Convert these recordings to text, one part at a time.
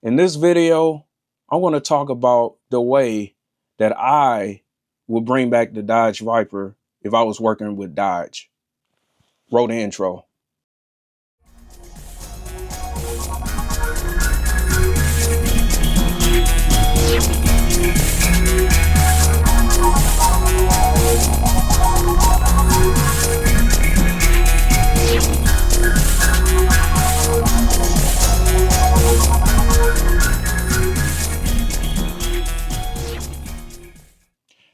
In this video, I want to talk about the way that I would bring back the Dodge Viper if I was working with Dodge. Roll the intro.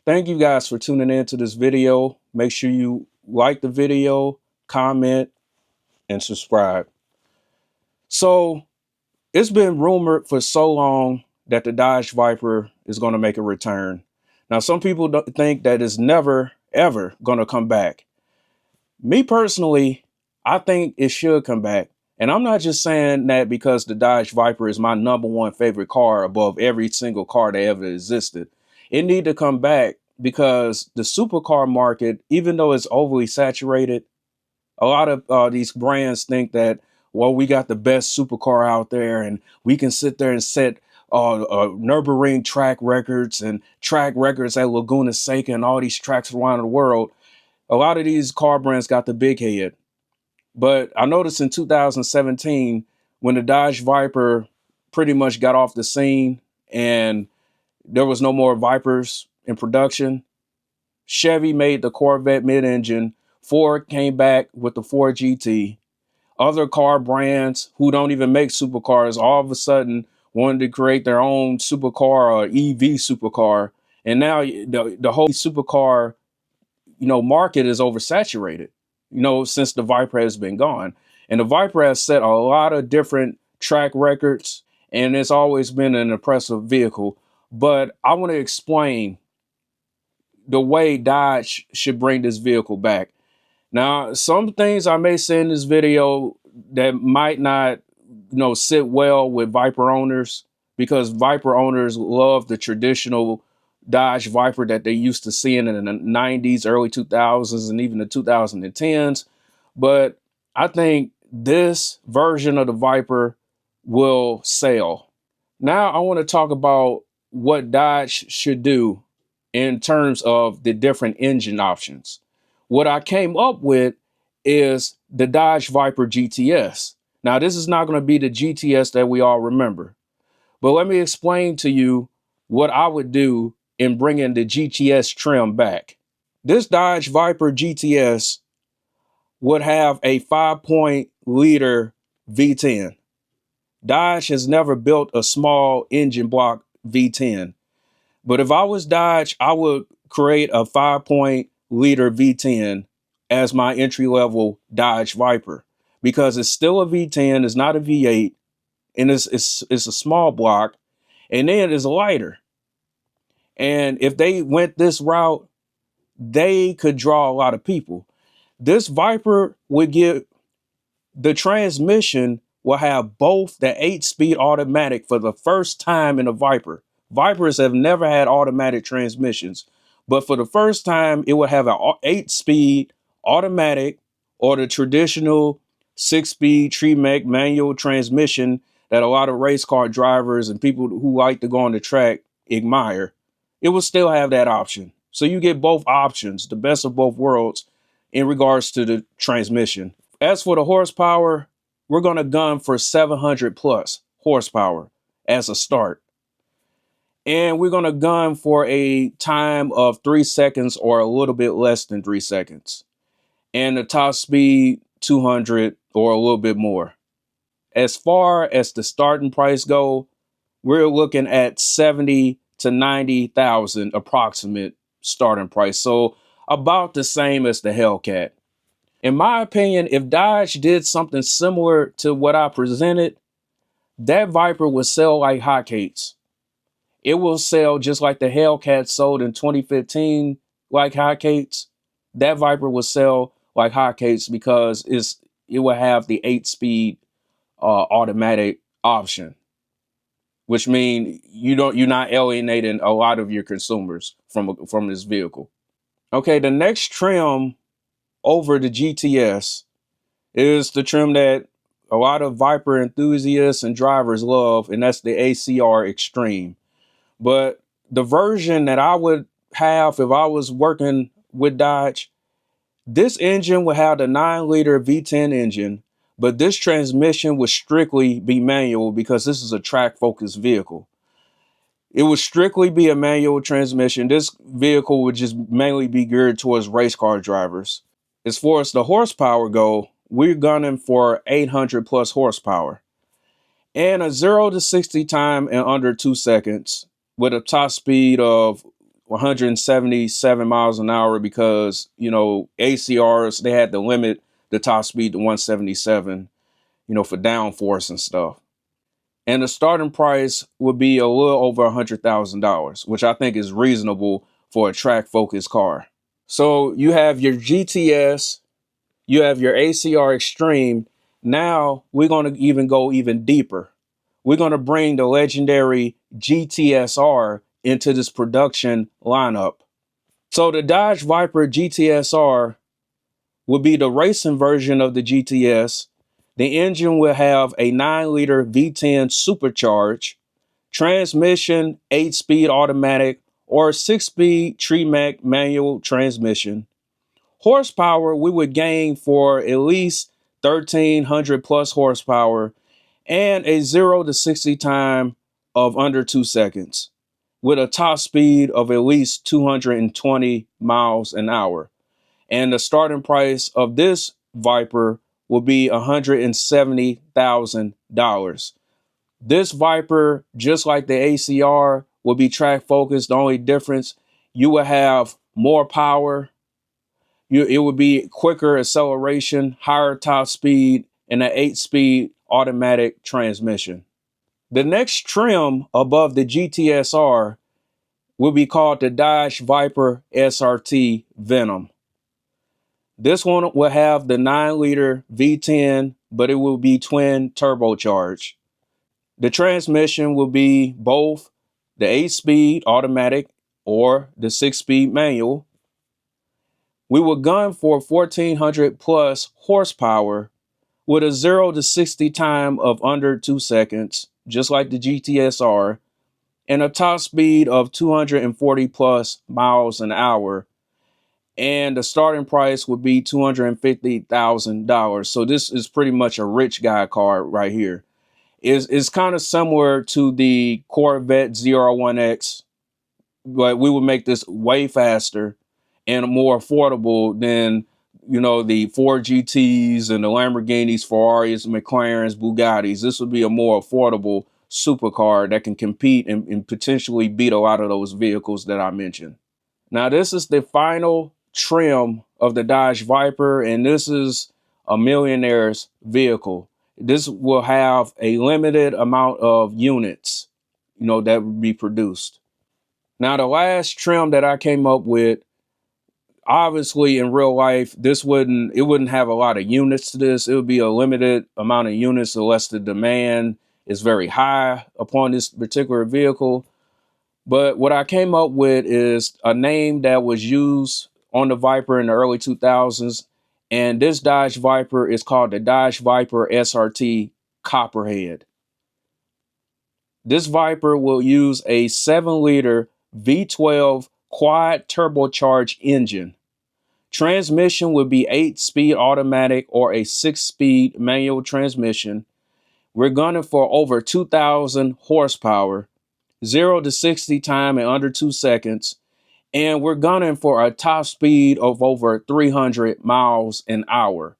Thank you guys for tuning in to this video. Make sure you like the video, comment, and subscribe. So it's been rumored for so long that the Dodge Viper is going to make a return. Now, some people think that it's never, ever going to come back. Me personally, I think it should come back. And I'm not just saying that because the Dodge Viper is my number one favorite car above every single car that ever existed. It need to come back because the supercar market, even though it's overly saturated, a lot of these brands think that, well, we got the best supercar out there and we can sit there and set Nürburgring track records and track records at Laguna Seca and all these tracks around the world. A lot of these car brands got the big head. But I noticed in 2017, when the Dodge Viper pretty much got off the scene and there was no more Vipers in production, Chevy made the Corvette mid-engine. Ford came back with the Ford GT. Other car brands who don't even make supercars all of a sudden wanted to create their own supercar or EV supercar. And now the whole supercar market is oversaturated, since the Viper has been gone. And the Viper has set a lot of different track records, and it's always been an impressive vehicle. But I want to explain the way Dodge should bring this vehicle back. Now, some things I may say in this video that might not, sit well with Viper owners, because Viper owners love the traditional Dodge Viper that they used to seeing in the 90s, early 2000s, and even the 2010s. But I think this version of the Viper will sell. Now I want to talk about what Dodge should do in terms of the different engine options. What I came up with is the Dodge Viper GTS. Now, this is not going to be the GTS that we all remember, but let me explain to you what I would do in bringing the GTS trim back. This Dodge Viper GTS would have a 5.0-liter V10. Dodge has never built a small engine block V10. But if I was Dodge, I would create a 5.0-liter V10 as my entry-level Dodge Viper, because it's still a V10, it's not a V8, and it's a small block, and then it's lighter. And if they went this route, they could draw a lot of people. This Viper would give the transmission will have both the 8-speed automatic for the first time in a Viper. Vipers have never had automatic transmissions, but for the first time, it will have an 8-speed automatic or the traditional 6-speed Tremec manual transmission that a lot of race car drivers and people who like to go on the track admire. It will still have that option. So you get both options, the best of both worlds in regards to the transmission. As for the horsepower, we're going to gun for 700 plus horsepower as a start. And we're going to gun for a time of 3 seconds or a little bit less than 3 seconds. And the top speed, 200 or a little bit more. As far as the starting price go, we're looking at 70 to 90,000 approximate starting price. So about the same as the Hellcat. In my opinion, if Dodge did something similar to what I presented, that Viper would sell like hotcakes. It will sell just like the Hellcat sold in 2015 like hotcakes. That Viper will sell like hotcakes because it will have the 8-speed automatic option, which means you're not alienating a lot of your consumers from this vehicle. Okay, the next trim over the GTS is the trim that a lot of Viper enthusiasts and drivers love, and that's the ACR Extreme. But the version that I would have if I was working with Dodge, this engine would have the 9-liter V10 engine, but this transmission would strictly be manual because this is a track-focused vehicle. It would strictly be a manual transmission. This vehicle would just mainly be geared towards race car drivers. As far as the horsepower go, we're gunning for 800 plus horsepower and a 0 to 60 time in under 2 seconds with a top speed of 177 miles an hour because, ACRs, they had to limit the top speed to 177, for downforce and stuff. And the starting price would be a little over $100,000, which I think is reasonable for a track-focused car. So you have your GTS, you have your ACR Extreme. Now we're going to go even deeper. We're going to bring the legendary GTSR into this production lineup. So the Dodge Viper GTSR will be the racing version of the GTS. The engine will have a 9-liter V10 supercharged, transmission 8-speed automatic or 6-speed Tremec manual transmission. Horsepower, we would gain for at least 1,300 plus horsepower and a 0 to 60 time of under 2 seconds with a top speed of at least 220 miles an hour. And the starting price of this Viper will be $170,000. This Viper, just like the ACR, will be track focused. The only difference, you will have more power. It would be quicker acceleration, higher top speed, and an 8-speed automatic transmission. The next trim above the GTSR will be called the Dodge Viper SRT Venom. This one will have the 9-liter V10, but it will be twin turbocharged. The transmission will be both the 8-speed automatic or the 6-speed manual. We will gun for 1,400 plus horsepower with a 0 to 60 time of under 2 seconds, just like the GTSR, and a top speed of 240 plus miles an hour. And the starting price would be $250,000. So this is pretty much a rich guy car right here. It's kind of similar to the Corvette ZR1X, but we would make this way faster and more affordable than, the Ford GTs and the Lamborghinis, Ferraris, McLarens, Bugattis. This would be a more affordable supercar that can compete and potentially beat a lot of those vehicles that I mentioned. Now, this is the final trim of the Dodge Viper, and this is a millionaire's vehicle. This will have a limited amount of units, that would be produced. Now, the last trim that I came up with, obviously in real life, it wouldn't have a lot of units to this. It would be a limited amount of units unless the demand is very high upon this particular vehicle. But what I came up with is a name that was used on the Viper in the early 2000s. And this Dodge Viper is called the Dodge Viper SRT Copperhead. This Viper will use a 7-liter V12 quad turbocharged engine. Transmission would be 8-speed automatic or a 6-speed manual transmission. We're gunning for over 2,000 horsepower, 0 to 60 time in under 2 seconds. And we're gunning for a top speed of over 300 miles an hour.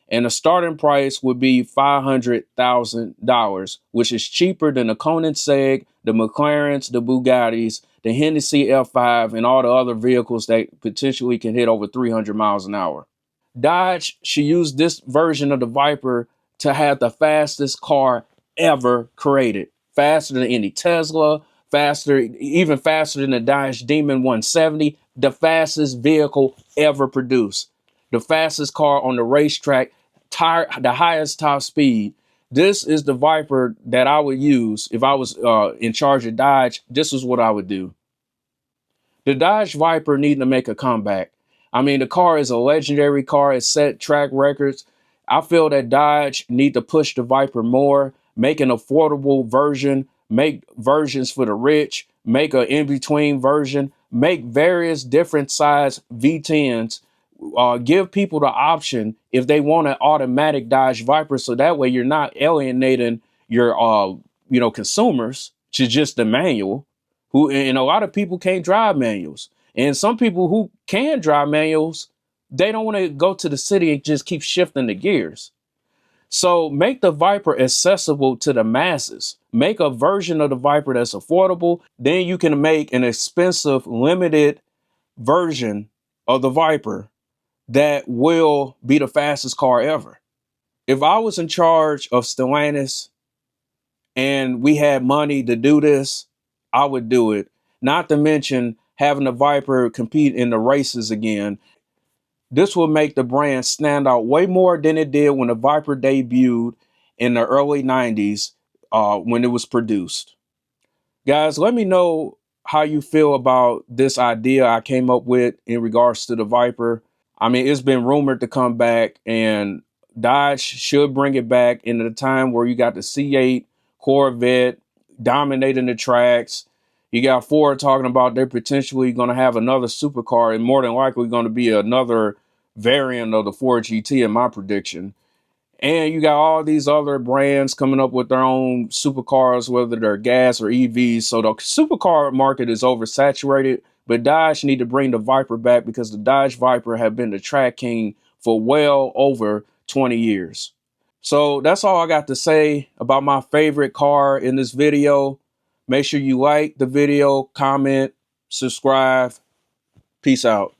And the starting price would be $500,000, which is cheaper than the Koenigsegg, the McLarens, the Bugattis, the Hennessy F5, and all the other vehicles that potentially can hit over 300 miles an hour. Dodge should use this version of the Viper to have the fastest car ever created. Faster than any Tesla, even faster than the Dodge Demon 170, the fastest vehicle ever produced. The fastest car on the racetrack, the highest top speed. This is the Viper that I would use if I was in charge of Dodge. This is what I would do. The Dodge Viper needed to make a comeback. I mean, the car is a legendary car. It set track records. I feel that Dodge need to push the Viper more, make an affordable version, make versions for the rich, make an in-between version, make various different size V10s, give people the option if they want an automatic Dodge Viper, so that way you're not alienating your consumers to just the manual. And a lot of people can't drive manuals, and some people who can drive manuals, they don't want to go to the city and just keep shifting the gears. So make the Viper accessible to the masses. Make a version of the Viper that's affordable. Then you can make an expensive, limited version of the Viper that will be the fastest car ever. If I was in charge of Stellantis and we had money to do this, I would do it. Not to mention having the Viper compete in the races again. This will make the brand stand out way more than it did when the Viper debuted in the early 90s when it was produced. Guys, let me know how you feel about this idea I came up with in regards to the Viper. I mean, it's been rumored to come back, and Dodge should bring it back in the time where you got the C8 Corvette dominating the tracks. You got Ford talking about they're potentially going to have another supercar, and more than likely going to be another variant of the Ford GT in my prediction. And you got all these other brands coming up with their own supercars, whether they're gas or EVs. So the supercar market is oversaturated, but Dodge need to bring the Viper back because the Dodge Viper have been the track king for well over 20 years. So that's all I got to say about my favorite car in this video. Make sure you like the video, comment, subscribe. Peace out.